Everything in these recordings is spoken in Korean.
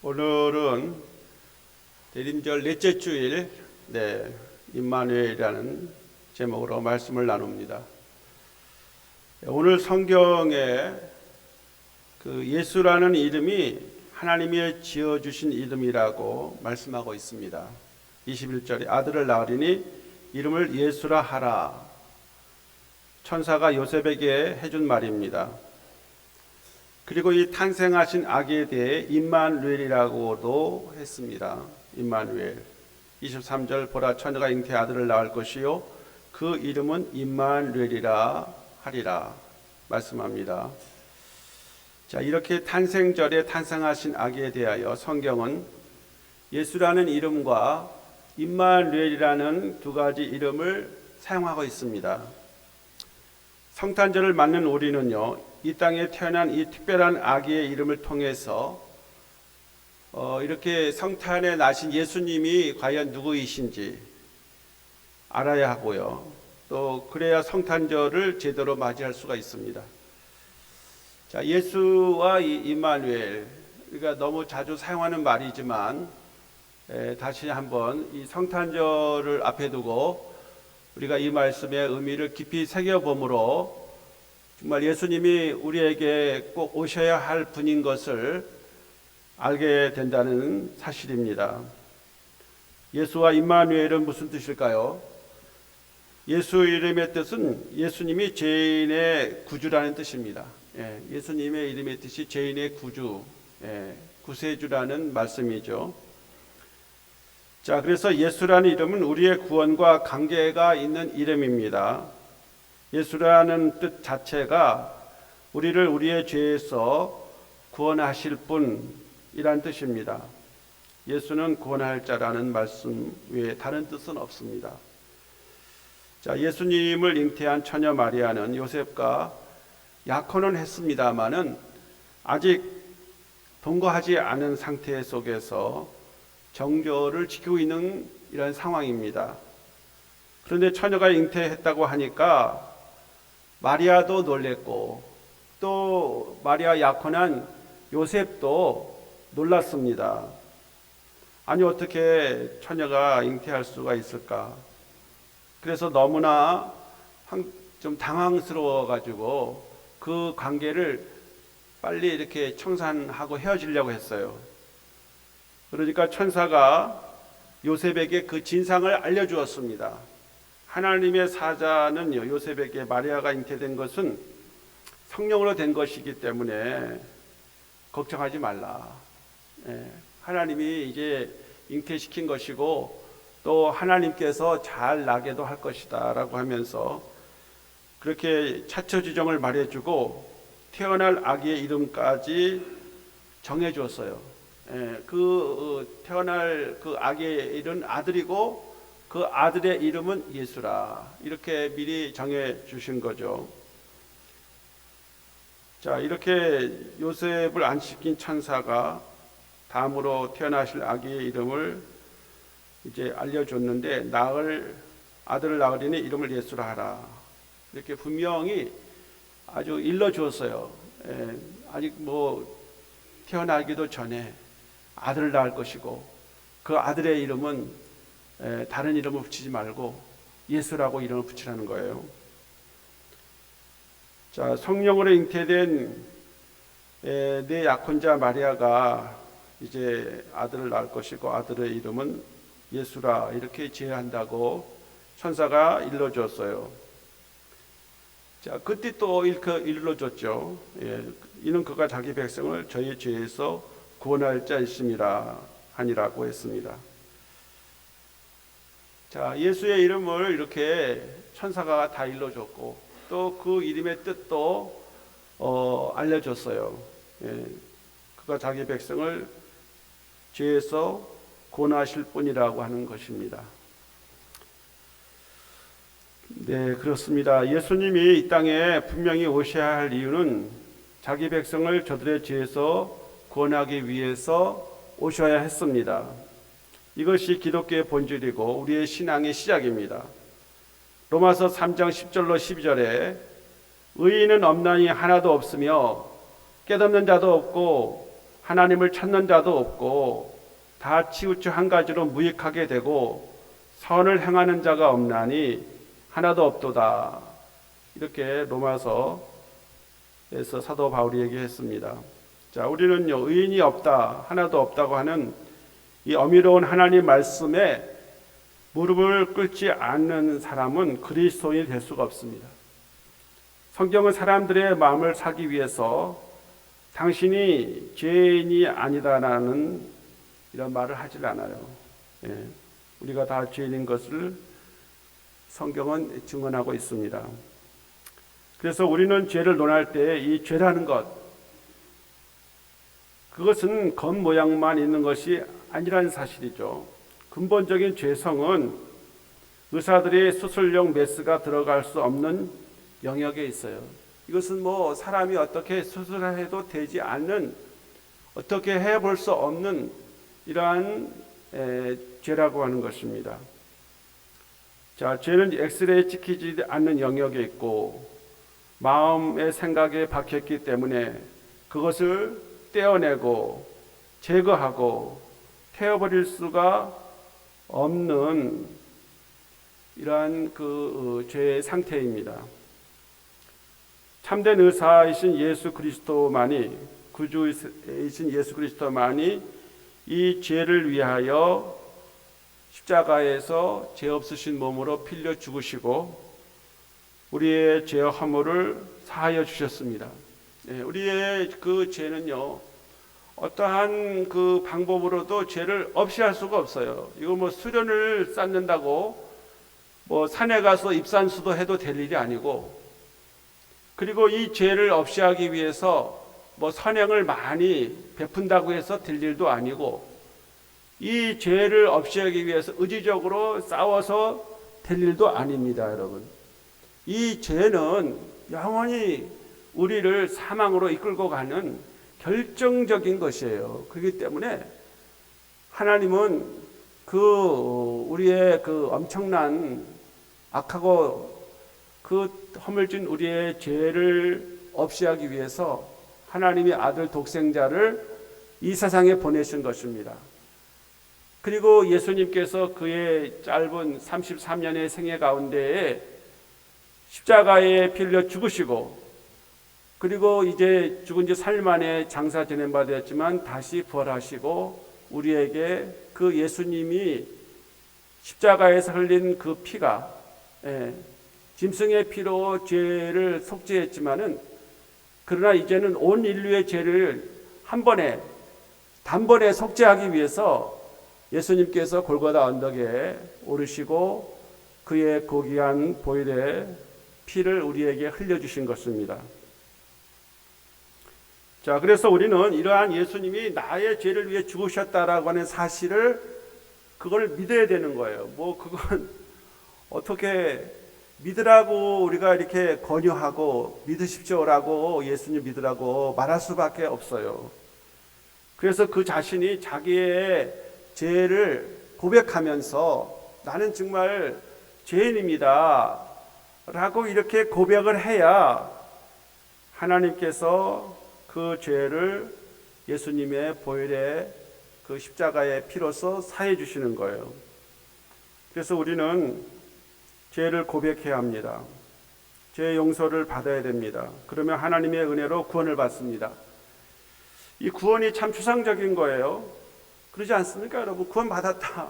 오늘은 대림절 넷째 주일, 임마누엘이라는 제목으로 말씀을 나눕니다. 오늘 성경에 그 예수라는 이름이 하나님이 지어주신 이름이라고 말씀하고 있습니다. 21절에 아들을 낳으리니 이름을 예수라 하라. 천사가 요셉에게 해준 말입니다. 그리고 이 탄생하신 아기에 대해 임마누엘이라고도 했습니다. 임마누엘. 23절 보라 처녀가 잉태의 아들을 낳을 것이요 그 이름은 임마누엘이라 하리라 말씀합니다. 자, 이렇게 탄생절에 탄생하신 아기에 대하여 성경은 예수라는 이름과 임마누엘이라는 두 가지 이름을 사용하고 있습니다. 성탄절을 맞는 우리는요, 이 땅에 태어난 이 특별한 아기의 이름을 통해서 이렇게 성탄에 나신 예수님이 과연 누구이신지 알아야 하고요. 또 그래야 성탄절을 제대로 맞이할 수가 있습니다. 자, 예수와 이 임마누엘, 우리가 너무 자주 사용하는 말이지만 다시 한번 이 성탄절을 앞에 두고 우리가 이 말씀의 의미를 깊이 새겨봄으로 정말 예수님이 우리에게 꼭 오셔야 할 분인 것을 알게 된다는 사실입니다. 예수와 임마누엘은 무슨 뜻일까요? 예수 이름의 뜻은 예수님이 죄인의 구주라는 뜻입니다. 예수님의 이름의 뜻이 죄인의 구주, 구세주라는 말씀이죠. 자, 그래서 예수라는 이름은 우리의 구원과 관계가 있는 이름입니다. 예수라는 뜻 자체가 우리를 우리의 죄에서 구원하실 분이란 뜻입니다. 예수는 구원할 자라는 말씀 외에 다른 뜻은 없습니다. 자, 예수님을 잉태한 처녀 마리아는 요셉과 약혼은 했습니다마는 아직 동거하지 않은 상태 속에서 정조를 지키고 있는 이런 상황입니다. 그런데 처녀가 잉태했다고 하니까 마리아도 놀랬고 또 마리아 약혼한 요셉도 놀랐습니다. 아니 어떻게 처녀가 잉태할 수가 있을까? 그래서 너무나 좀 당황스러워 가지고 그 관계를 빨리 이렇게 청산하고 헤어지려고 했어요. 그러니까 천사가 요셉에게 그 진상을 알려주었습니다. 하나님의 사자는요, 요셉에게 마리아가 잉태된 것은 성령으로 된 것이기 때문에 걱정하지 말라. 하나님이 이제 잉태시킨 것이고 또 하나님께서 잘 나게도 할 것이다 라고 하면서 그렇게 차처지정을 말해주고 태어날 아기의 이름까지 정해주었어요. 태어날 그 아기의 이름은 아들이고 그 아들의 이름은 예수라. 이렇게 미리 정해 주신 거죠. 자, 이렇게 요셉을 안시킨 천사가 다음으로 태어나실 아기의 이름을 이제 알려줬는데 아들을 낳으리니 이름을 예수라 하라. 이렇게 분명히 아주 일러주었어요. 아직 태어나기도 전에 아들을 낳을 것이고 그 아들의 이름은 다른 이름을 붙이지 말고 예수라고 이름을 붙이라는 거예요. 자, 성령으로 잉태된 내 약혼자 마리아가 이제 아들을 낳을 것이고 아들의 이름은 예수라 이렇게 제한다고 천사가 일러줬어요. 자, 그 뜻 또 일러줬죠. 이는 그가 자기 백성을 저희 죄에서 구원할 자이심이라 하니라고 했습니다. 자, 예수의 이름을 이렇게 천사가 다 일러줬고 또 그 이름의 뜻도 알려줬어요. 그가 자기 백성을 죄에서 구원하실 분이라고 하는 것입니다. 네, 그렇습니다. 예수님이 이 땅에 분명히 오셔야 할 이유는 자기 백성을 저들의 죄에서 구원하기 위해서 오셔야 했습니다. 이것이 기독교의 본질이고 우리의 신앙의 시작입니다. 로마서 3장 10절로 12절에 의인은 없나니 하나도 없으며 깨닫는 자도 없고 하나님을 찾는 자도 없고 다 치우쳐 한 가지로 무익하게 되고 선을 행하는 자가 없나니 하나도 없도다. 이렇게 로마서에서 사도 바울이 얘기했습니다. 자, 우리는요, 의인이 없다, 하나도 없다고 하는 이 어미로운 하나님 말씀에 무릎을 꿇지 않는 사람은 그리스도인이 될 수가 없습니다. 성경은 사람들의 마음을 사기 위해서 당신이 죄인이 아니다라는 이런 말을 하질 않아요. 예, 우리가 다 죄인인 것을 성경은 증언하고 있습니다. 그래서 우리는 죄를 논할 때 이 죄라는 것, 그것은 겉모양만 있는 것이 아니라는 사실이죠. 근본적인 죄성은 의사들의 수술용 메스가 들어갈 수 없는 영역에 있어요. 이것은 뭐 사람이 어떻게 수술해도 되지 않는, 어떻게 해볼 수 없는 이러한 죄라고 하는 것입니다. 자, 죄는 엑스레이에 찍히지 않는 영역에 있고 마음의 생각에 박혔기 때문에 그것을 떼어내고 제거하고 태워버릴 수가 없는 이러한 그 죄의 상태입니다. 참된 의사이신 예수 그리스도만이, 구주이신 예수 그리스도만이 이 죄를 위하여 십자가에서 죄 없으신 몸으로 필려 죽으시고 우리의 죄와 허물을 사하여 주셨습니다. 우리의 그 죄는요, 어떠한 그 방법으로도 죄를 없이 할 수가 없어요. 이거 뭐 수련을 쌓는다고 뭐 산에 가서 입산수도 해도 될 일이 아니고, 그리고 이 죄를 없이 하기 위해서 뭐 선행을 많이 베푼다고 해서 될 일도 아니고, 이 죄를 없이 하기 위해서 의지적으로 싸워서 될 일도 아닙니다, 여러분. 이 죄는 영원히 우리를 사망으로 이끌고 가는 결정적인 것이에요. 그렇기 때문에 하나님은 우리의 그 엄청난 악하고 그 허물진 우리의 죄를 없이 하기 위해서 하나님의 아들 독생자를 이 세상에 보내신 것입니다. 그리고 예수님께서 그의 짧은 33년의 생애 가운데에 십자가에 필려 죽으시고, 그리고 이제 죽은 지 3일 만에 장사 지낸 바 되었지만 다시 부활하시고 우리에게 그 예수님이 십자가에서 흘린 그 피가 짐승의 피로 죄를 속죄했지만은, 그러나 이제는 온 인류의 죄를 한 번에 단번에 속죄하기 위해서 예수님께서 골고다 언덕에 오르시고 그의 고귀한 보혈의 피를 우리에게 흘려주신 것입니다. 자, 그래서 우리는 이러한 예수님이 나의 죄를 위해 죽으셨다라고 하는 사실을, 그걸 믿어야 되는 거예요. 뭐 그건 어떻게 믿으라고 우리가 이렇게 권유하고 믿으십시오라고 예수님 믿으라고 말할 수밖에 없어요. 그래서 그 자신이 자기의 죄를 고백하면서 나는 정말 죄인입니다 라고 이렇게 고백을 해야 하나님께서 그 죄를 예수님의 보혈의 그 십자가의 피로서 사해 주시는 거예요. 그래서 우리는 죄를 고백해야 합니다. 죄 용서를 받아야 됩니다. 그러면 하나님의 은혜로 구원을 받습니다. 이 구원이 참 추상적인 거예요. 그러지 않습니까, 여러분? 구원 받았다.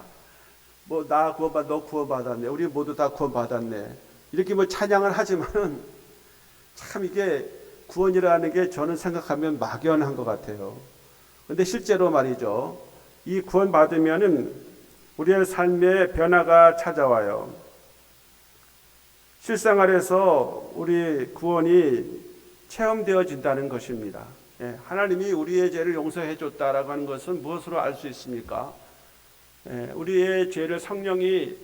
뭐 나 구원 받, 너 구원 받았네. 우리 모두 다 구원 받았네. 이렇게 뭐 찬양을 하지만은 참 이게 구원이라는 게 저는 생각하면 막연한 것 같아요. 그런데 실제로 말이죠. 이 구원 받으면은 우리의 삶에 변화가 찾아와요. 실생활에서 우리 구원이 체험되어진다는 것입니다. 하나님이 우리의 죄를 용서해 줬다라고 하는 것은 무엇으로 알 수 있습니까? 우리의 죄를 성령이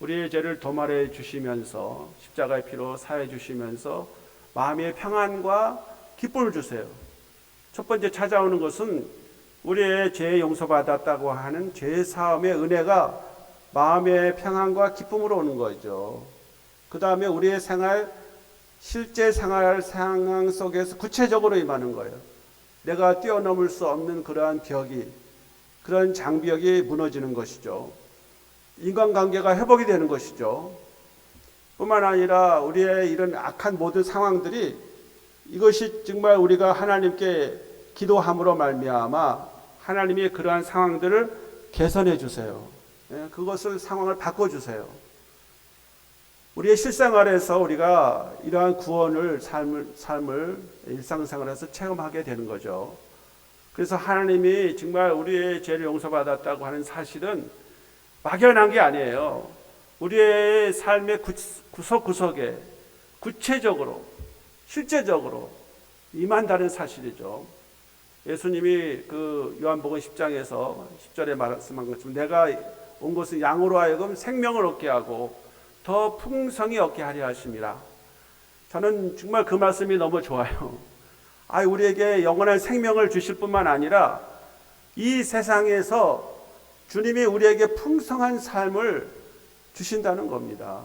우리의 죄를 도말해 주시면서 십자가의 피로 사해 주시면서 마음의 평안과 기쁨을 주세요. 첫 번째 찾아오는 것은 우리의 죄 용서받았다고 하는 죄 사함의 은혜가 마음의 평안과 기쁨으로 오는 거죠. 그 다음에 우리의 생활, 실제 생활 상황 속에서 구체적으로 임하는 거예요. 내가 뛰어넘을 수 없는 그러한 그런 장벽이 무너지는 것이죠. 인간관계가 회복이 되는 것이죠. 뿐만 아니라 우리의 이런 악한 모든 상황들이 이것이 정말 우리가 하나님께 기도함으로 말미암아 하나님이 그러한 상황들을 개선해 주세요. 그것을 상황을 바꿔주세요. 우리의 실생활에서 우리가 이러한 구원을 삶을 일상생활에서 체험하게 되는 거죠. 그래서 하나님이 정말 우리의 죄를 용서받았다고 하는 사실은 막연한 게 아니에요. 우리의 삶의 구석구석에 구체적으로 실제적으로 임한다는 사실이죠. 예수님이 그 요한복음 10장에서 10절에 말씀한 것처럼 내가 온 것은 양으로 하여금 생명을 얻게 하고 더 풍성히 얻게 하려 하심이라. 저는 정말 그 말씀이 너무 좋아요. 우리에게 영원한 생명을 주실 뿐만 아니라 이 세상에서 주님이 우리에게 풍성한 삶을 주신다는 겁니다.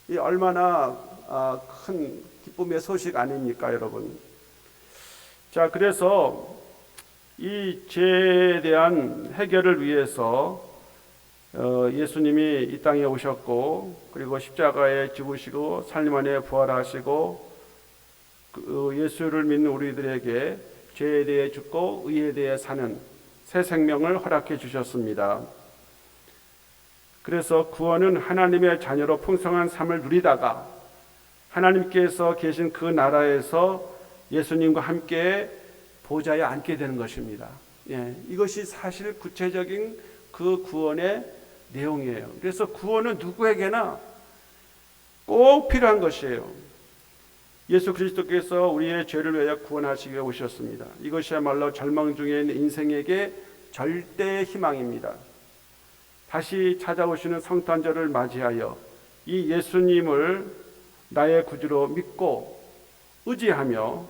이 얼마나 큰 기쁨의 소식 아닙니까, 여러분? 자, 그래서 이 죄에 대한 해결을 위해서 예수님이 이 땅에 오셨고, 그리고 십자가에 죽으시고 살림 안에 부활하시고, 예수를 믿는 우리들에게 죄에 대해 죽고 의에 대해 사는 새 생명을 허락해 주셨습니다. 그래서 구원은 하나님의 자녀로 풍성한 삶을 누리다가 하나님께서 계신 그 나라에서 예수님과 함께 보좌에 앉게 되는 것입니다. 이것이 사실 구체적인 그 구원의 내용이에요. 그래서 구원은 누구에게나 꼭 필요한 것이에요. 예수 그리스도께서 우리의 죄를 위하여 구원하시기 위해 오셨습니다. 이것이야말로 절망 중에 있는 인생에게 절대의 희망입니다. 다시 찾아오시는 성탄절을 맞이하여 이 예수님을 나의 구주로 믿고 의지하며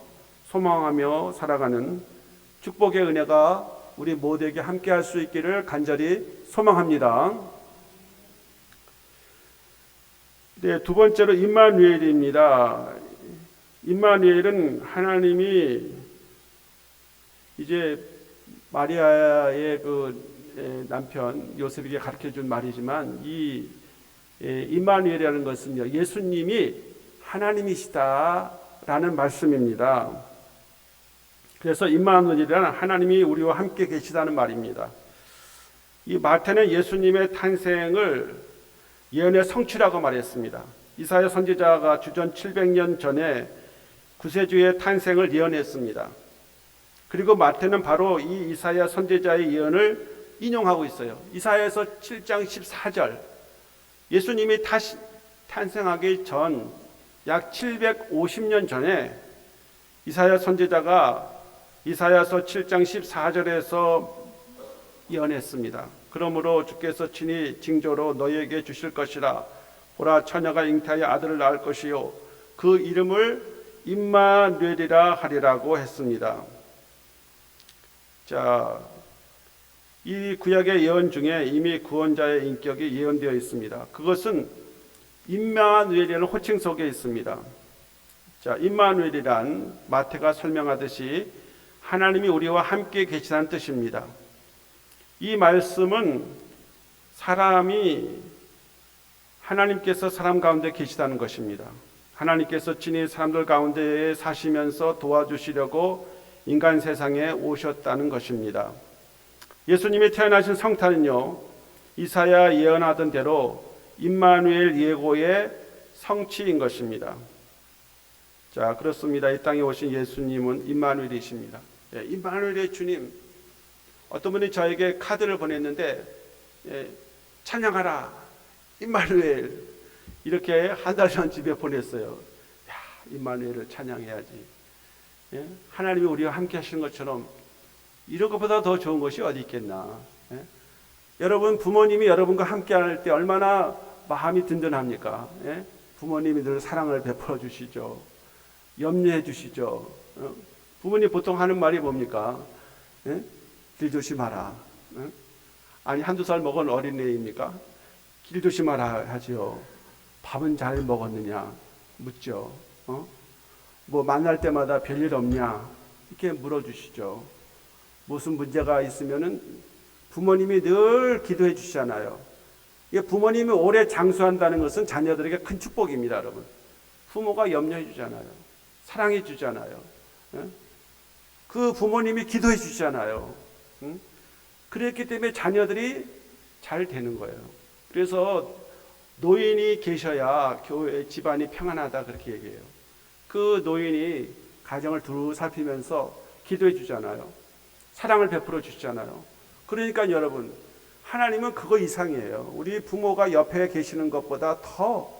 소망하며 살아가는 축복의 은혜가 우리 모두에게 함께할 수 있기를 간절히 소망합니다. 네, 두 번째로 임마누엘입니다. 임마누엘은 하나님이 이제 마리아의 그 남편 요셉에게 가르쳐 준 말이지만 이 임마누엘이라는 것은요, 예수님이 하나님이시다라는 말씀입니다. 그래서 임마누엘이라는 하나님이 우리와 함께 계시다는 말입니다. 이 마태는 예수님의 탄생을 예언의 성취라고 말했습니다. 이사야 선지자가 주전 700년 전에 구세주의 탄생을 예언했습니다. 그리고 마태는 바로 이 이사야 선지자의 예언을 인용하고 있어요. 이사야에서 7장 14절, 예수님이 다시 탄생하기 전 약 750년 전에 이사야 선지자가 이사야서 7장 14절에서 예언했습니다. 그러므로 주께서 친히 징조로 너희에게 주실 것이라. 보라, 처녀가 잉태하여 아들을 낳을 것이요 그 이름을 임마누엘이라 하리라고 했습니다. 자, 이 구약의 예언 중에 이미 구원자의 인격이 예언되어 있습니다. 그것은 임마누엘이라는 호칭 속에 있습니다. 자, 임마누엘이란 마태가 설명하듯이 하나님이 우리와 함께 계시다는 뜻입니다. 이 말씀은 하나님께서 사람 가운데 계시다는 것입니다. 하나님께서 친히 사람들 가운데 사시면서 도와주시려고 인간 세상에 오셨다는 것입니다. 예수님이 태어나신 성탄은요, 이사야 예언하던 대로 임마누엘 예고의 성취인 것입니다. 자, 그렇습니다. 이 땅에 오신 예수님은 임마누엘이십니다. 임마누엘의 주님. 어떤 분이 저에게 카드를 보냈는데 찬양하라 임마누엘 이렇게 한 달 전 집에 보냈어요. 임마누엘을 찬양해야지. 하나님이 우리와 함께 하시는 것처럼 이런 것보다 더 좋은 것이 어디 있겠나. 여러분, 부모님이 여러분과 함께 할 때 얼마나 마음이 든든합니까? 부모님이 늘 사랑을 베풀어 주시죠. 염려해 주시죠. 부모님 보통 하는 말이 뭡니까? 길 조심하라. 아니, 한두 살 먹은 어린애입니까? 길 조심하라 하지요. 밥은 잘 먹었느냐 묻죠. 뭐 만날 때마다 별일 없냐 이렇게 물어주시죠. 무슨 문제가 있으면은 부모님이 늘 기도해 주시잖아요. 이게 부모님이 오래 장수한다는 것은 자녀들에게 큰 축복입니다, 여러분. 부모가 염려해 주잖아요. 사랑해 주잖아요. 그 부모님이 기도해 주시잖아요. 그랬기 때문에 자녀들이 잘 되는 거예요. 그래서 노인이 계셔야 교회 집안이 평안하다 그렇게 얘기해요. 그 노인이 가정을 두루 살피면서 기도해 주잖아요. 사랑을 베풀어 주시잖아요. 그러니까 여러분, 하나님은 그거 이상이에요. 우리 부모가 옆에 계시는 것보다 더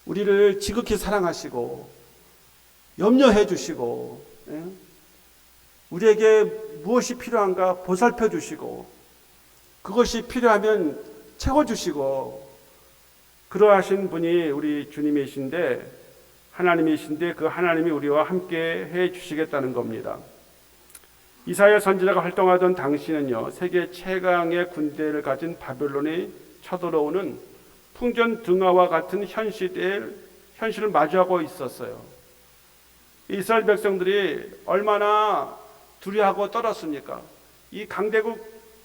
우리를 지극히 사랑하시고 염려해 주시고, 우리에게 무엇이 필요한가 보살펴 주시고, 그것이 필요하면 채워주시고, 그러하신 분이 우리 주님이신데, 하나님이신데 그 하나님이 우리와 함께 해 주시겠다는 겁니다. 이사야 선지자가 활동하던 당시는요, 세계 최강의 군대를 가진 바벨론이 쳐들어오는 풍전등화와 같은 현실을 마주하고 있었어요. 이스라엘 백성들이 얼마나 두려워하고 떨었습니까? 이 강대국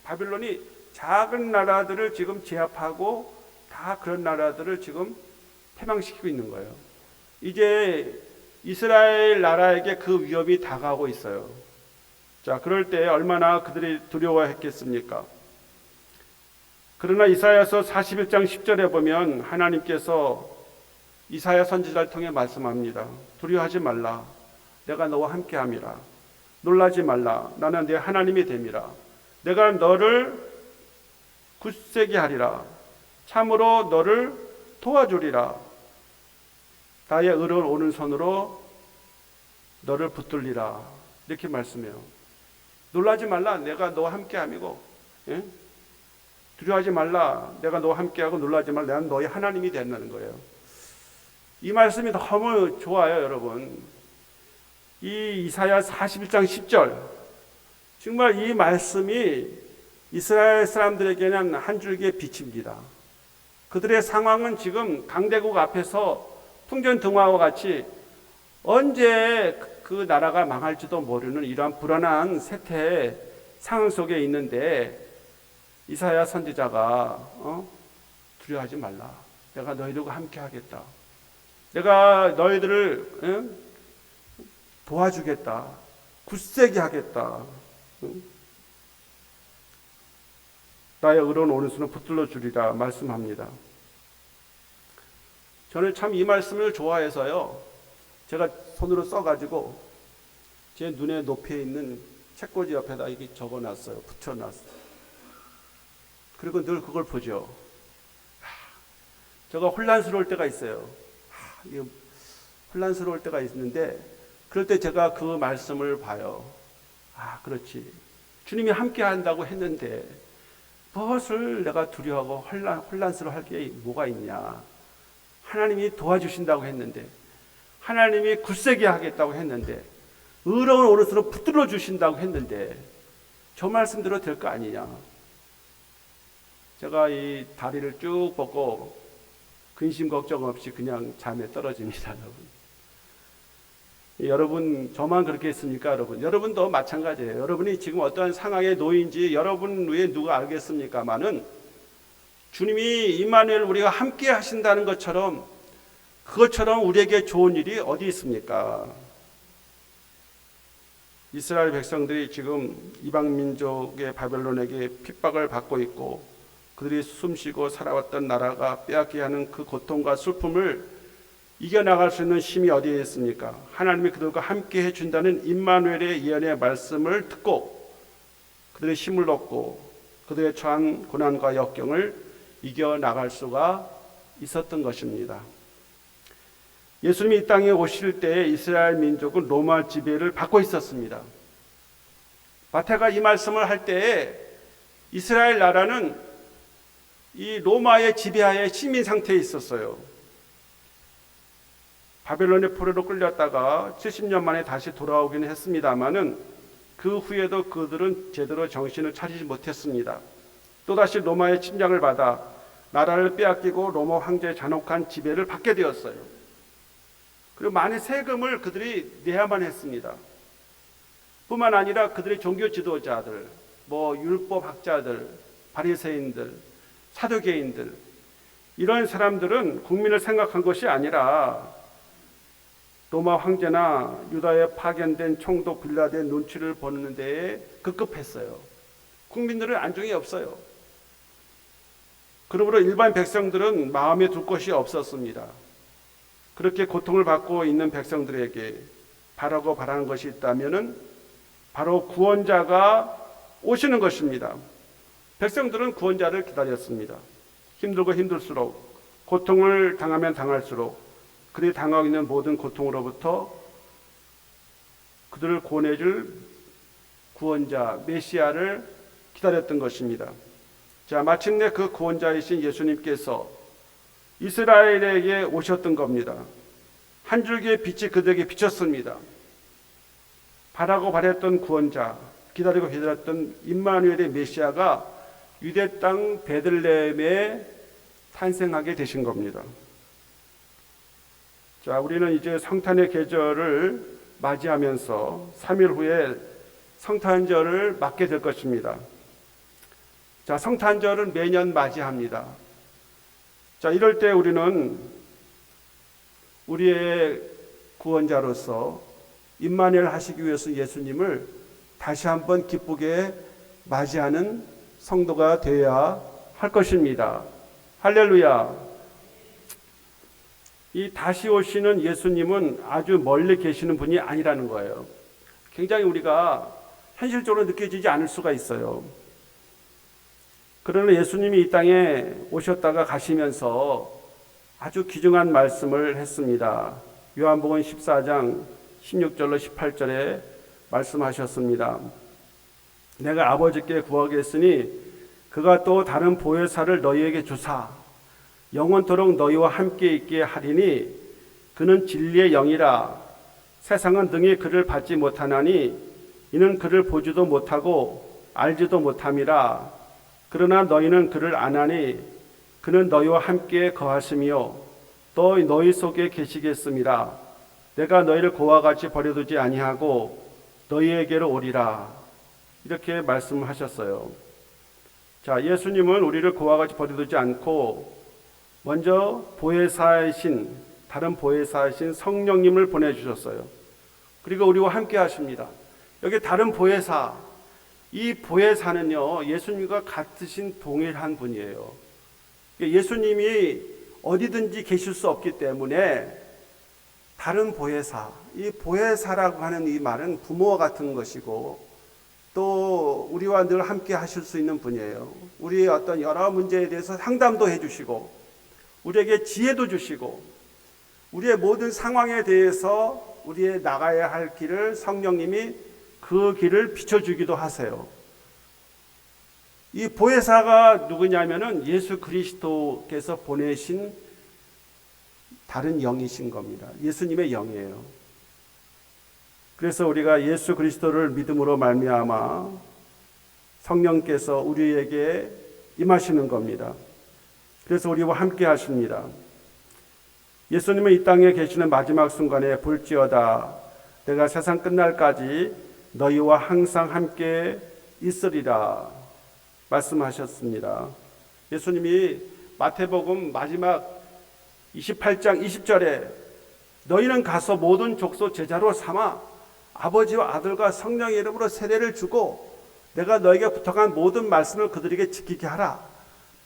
바벨론이 작은 나라들을 지금 제압하고 다 그런 나라들을 지금 패망시키고 있는 거예요. 이제 이스라엘 나라에게 그 위협이 다가오고 있어요. 자, 그럴 때 얼마나 그들이 두려워했겠습니까? 그러나 이사야서 41장 10절에 보면 하나님께서 이사야 선지자를 통해 말씀합니다. 두려워하지 말라. 내가 너와 함께함이라. 놀라지 말라. 나는 네 하나님이 됨이라. 내가 너를 굳세게 하리라. 참으로 너를 도와주리라. 나의 의로운 오른손으로 너를 붙들리라. 이렇게 말씀해요. 놀라지 말라. 내가 너와 함께함이고, 두려워하지 말라. 내가 너와 함께하고 놀라지 말라. 나는 너의 하나님이 된다는 거예요. 이 말씀이 너무 좋아요, 여러분. 이 이사야 41장 10절, 정말 이 말씀이 이스라엘 사람들에게는 한 줄기의 빛입니다. 그들의 상황은 지금 강대국 앞에서 풍전등화와 같이 언제 그 나라가 망할지도 모르는 이러한 불안한 세태의 상황 속에 있는데, 이사야 선지자가 두려워하지 말라. 내가 너희들과 함께 하겠다. 내가 너희들을 도와주겠다. 굳세게 하겠다. 나의 의로운 오른손을 붙들러 주리라 말씀합니다. 저는 참 이 말씀을 좋아해서요, 제가 손으로 써가지고 제 눈의 높이에 있는 책꽂이 옆에다 이렇게 적어놨어요. 붙여놨어요. 그리고 늘 그걸 보죠. 제가 혼란스러울 때가 있어요. 혼란스러울 때가 있는데, 그럴 때 제가 그 말씀을 봐요. 그렇지. 주님이 함께 한다고 했는데 무엇을 내가 두려워하고 혼란스러워할 게 뭐가 있냐. 하나님이 도와주신다고 했는데, 하나님이 굳세게 하겠다고 했는데, 의로운 오른손으로 붙들어 주신다고 했는데, 저 말씀대로 될 거 아니냐. 제가 이 다리를 쭉 뻗고 근심 걱정 없이 그냥 잠에 떨어집니다, 여러분. 여러분, 저만 그렇게 했습니까, 여러분? 여러분도 마찬가지예요. 여러분이 지금 어떠한 상황에 놓인지 여러분 외에 누가 알겠습니까마는, 주님이 임마누엘 우리가 함께 하신다는 것처럼, 그것처럼 우리에게 좋은 일이 어디 있습니까? 이스라엘 백성들이 지금 이방 민족의 바벨론에게 핍박을 받고 있고, 그들이 숨쉬고 살아왔던 나라가 빼앗게 하는 그 고통과 슬픔을 이겨나갈 수 있는 힘이 어디에 있습니까? 하나님이 그들과 함께 해준다는 임마누엘의 예언의 말씀을 듣고 그들의 힘을 얻고 그들의 처한 고난과 역경을 이겨나갈 수가 있었던 것입니다. 예수님이 이 땅에 오실 때 이스라엘 민족은 로마 지배를 받고 있었습니다. 마태가 이 말씀을 할 때에 이스라엘 나라는 이 로마의 지배하에 시민 상태에 있었어요. 바벨론의 포로로 끌렸다가 70년 만에 다시 돌아오기는 했습니다마는 그 후에도 그들은 제대로 정신을 차리지 못했습니다. 또다시 로마의 침략을 받아 나라를 빼앗기고 로마 황제의 잔혹한 지배를 받게 되었어요. 그리고 많은 세금을 그들이 내야만 했습니다. 뿐만 아니라 그들의 종교 지도자들, 율법 학자들, 바리새인들, 사두개인들, 이런 사람들은 국민을 생각한 것이 아니라 로마 황제나 유다에 파견된 총독 빌라도의 눈치를 보는 데에 급급했어요. 국민들은 안중이 없어요. 그러므로 일반 백성들은 마음에 둘 것이 없었습니다. 그렇게 고통을 받고 있는 백성들에게 바라고 바라는 것이 있다면은 바로 구원자가 오시는 것입니다. 백성들은 구원자를 기다렸습니다. 힘들고 힘들수록, 고통을 당하면 당할수록 그들이 당하고 있는 모든 고통으로부터 그들을 구원해줄 구원자, 메시아를 기다렸던 것입니다. 자, 마침내 그 구원자이신 예수님께서 이스라엘에게 오셨던 겁니다. 한 줄기의 빛이 그들에게 비쳤습니다. 바라고 바랬던 구원자, 기다리고 기다렸던 임마누엘의 메시아가 유대 땅 베들레헴에 탄생하게 되신 겁니다. 자, 우리는 이제 성탄의 계절을 맞이하면서 3일 후에 성탄절을 맞게 될 것입니다. 자, 성탄절은 매년 맞이합니다. 자, 이럴 때 우리는 우리의 구원자로서 임마누엘 하시기 위해서 예수님을 다시 한번 기쁘게 맞이하는 성도가 되어야 할 것입니다. 할렐루야. 이 다시 오시는 예수님은 아주 멀리 계시는 분이 아니라는 거예요. 굉장히 우리가 현실적으로 느껴지지 않을 수가 있어요. 그러나 예수님이 이 땅에 오셨다가 가시면서 아주 귀중한 말씀을 했습니다. 요한복음 14장 16절로 18절에 말씀하셨습니다. 내가 아버지께 구하겠으니 그가 또 다른 보혜사를 너희에게 주사 영원토록 너희와 함께 있게 하리니 그는 진리의 영이라. 세상은 능히 그를 받지 못하나니 이는 그를 보지도 못하고 알지도 못함이라. 그러나 너희는 그를 아나니 그는 너희와 함께 거하시며 또 너희 속에 계시겠습니다. 내가 너희를 고와 같이 버려두지 아니하고 너희에게로 오리라. 이렇게 말씀하셨어요. 자, 예수님은 우리를 고와 같이 버려두지 않고 먼저 다른 보혜사이신 성령님을 보내주셨어요. 그리고 우리와 함께 하십니다. 여기 다른 보혜사, 이 보혜사는요, 예수님과 같으신 동일한 분이에요. 예수님이 어디든지 계실 수 없기 때문에 다른 보혜사, 이 보혜사라고 하는 이 말은 부모와 같은 것이고 또 우리와 늘 함께 하실 수 있는 분이에요. 우리의 어떤 여러 문제에 대해서 상담도 해주시고 우리에게 지혜도 주시고 우리의 모든 상황에 대해서 우리의 나가야 할 길을 성령님이 그 길을 비춰주기도 하세요. 이 보혜사가 누구냐면은 예수 그리스도께서 보내신 다른 영이신 겁니다. 예수님의 영이에요. 그래서 우리가 예수 그리스도를 믿음으로 말미암아 성령께서 우리에게 임하시는 겁니다. 그래서 우리와 함께 하십니다. 예수님은 이 땅에 계시는 마지막 순간에 볼지어다 내가 세상 끝날까지 너희와 항상 함께 있으리라 말씀하셨습니다. 예수님이 마태복음 마지막 28장 20절에 너희는 가서 모든 족속 제자로 삼아 아버지와 아들과 성령의 이름으로 세례를 주고 내가 너에게 부탁한 모든 말씀을 그들에게 지키게 하라.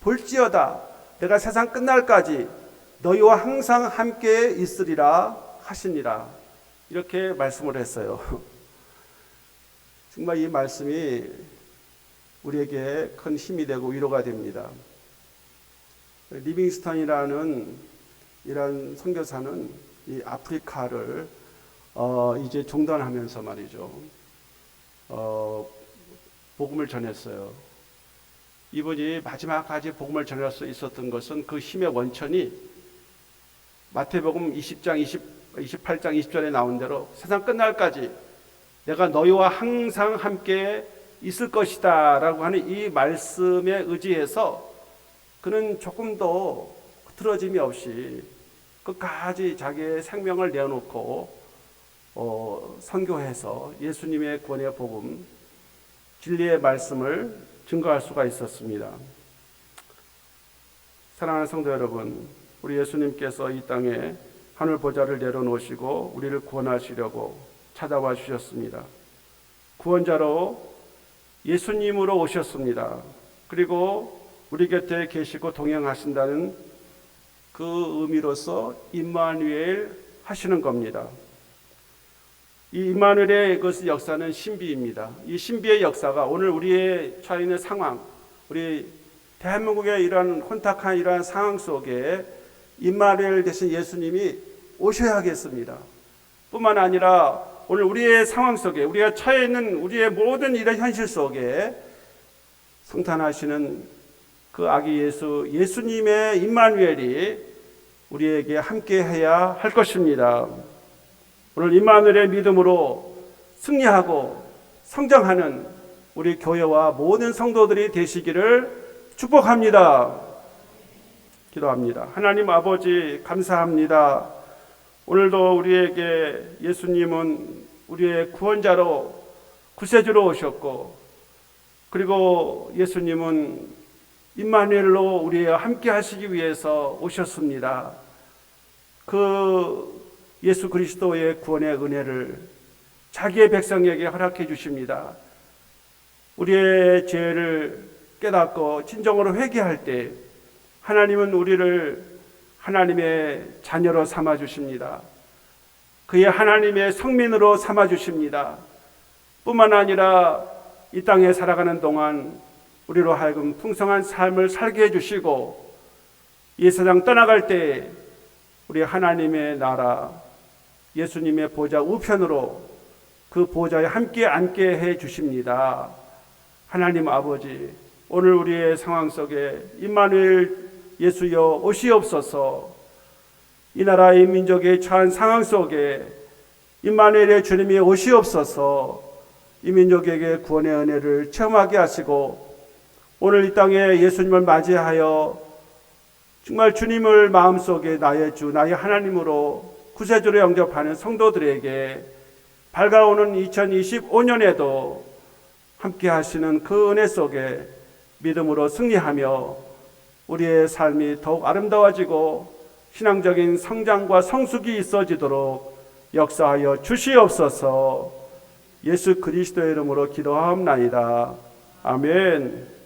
볼지어다 내가 세상 끝날까지 너희와 항상 함께 있으리라 하시니라. 이렇게 말씀을 했어요. 정말 이 말씀이 우리에게 큰 힘이 되고 위로가 됩니다. 리빙스턴이라는 이런 선교사는 이 아프리카를 이제 종단하면서 말이죠. 복음을 전했어요. 이분이 마지막까지 복음을 전할 수 있었던 것은 그 힘의 원천이 마태복음 28장 20절에 나온 대로 세상 끝날까지 내가 너희와 항상 함께 있을 것이다 라고 하는 이 말씀에 의지해서 그는 조금도 흐트러짐이 없이 끝까지 자기의 생명을 내어놓고 선교해서 예수님의 구원의 복음, 진리의 말씀을 증거할 수가 있었습니다. 사랑하는 성도 여러분, 우리 예수님께서 이 땅에 하늘 보좌를 내려놓으시고 우리를 구원하시려고 찾아와 주셨습니다. 구원자로 예수님으로 오셨습니다. 그리고 우리 곁에 계시고 동행하신다는 그 의미로서 임마누엘 하시는 겁니다. 이 임마누엘의 그 역사는 신비입니다. 이 신비의 역사가 오늘 우리의 처해 있는 상황, 우리 대한민국의 이러한 혼탁한 이러한 상황 속에 임마누엘 대신 예수님이 오셔야겠습니다. 뿐만 아니라 오늘 우리의 상황 속에 우리가 처해 있는 우리의 모든 이런 현실 속에 성탄하시는 그 아기 예수님의 임마누엘이 우리에게 함께해야 할 것입니다. 오늘 임마누엘의 믿음으로 승리하고 성장하는 우리 교회와 모든 성도들이 되시기를 축복합니다. 기도합니다. 하나님 아버지 감사합니다. 오늘도 우리에게 예수님은 우리의 구원자로 구세주로 오셨고, 그리고 예수님은 임마누엘로 우리와 함께 하시기 위해서 오셨습니다. 그 예수 그리스도의 구원의 은혜를 자기의 백성에게 허락해 주십니다. 우리의 죄를 깨닫고 진정으로 회개할 때 하나님은 우리를 하나님의 자녀로 삼아 주십니다. 그의 하나님의 성민으로 삼아 주십니다. 뿐만 아니라 이 땅에 살아가는 동안 우리로 하여금 풍성한 삶을 살게 해주시고 이 세상 떠나갈 때 우리 하나님의 나라 예수님의 보좌 우편으로 그 보좌에 함께 앉게 해 주십니다. 하나님 아버지, 오늘 우리의 상황 속에 임마누엘 예수여 오시옵소서. 이 나라의 민족의 처한 상황 속에 임마누엘의 주님이 오시옵소서. 이 민족에게 구원의 은혜를 체험하게 하시고 오늘 이 땅에 예수님을 맞이하여 정말 주님을 마음속에 나의 주, 나의 하나님으로 구세주로 영접하는 성도들에게 밝아오는 2025년에도 함께 하시는 그 은혜 속에 믿음으로 승리하며 우리의 삶이 더욱 아름다워지고 신앙적인 성장과 성숙이 있어지도록 역사하여 주시옵소서. 예수 그리스도의 이름으로 기도하옵나이다. 아멘.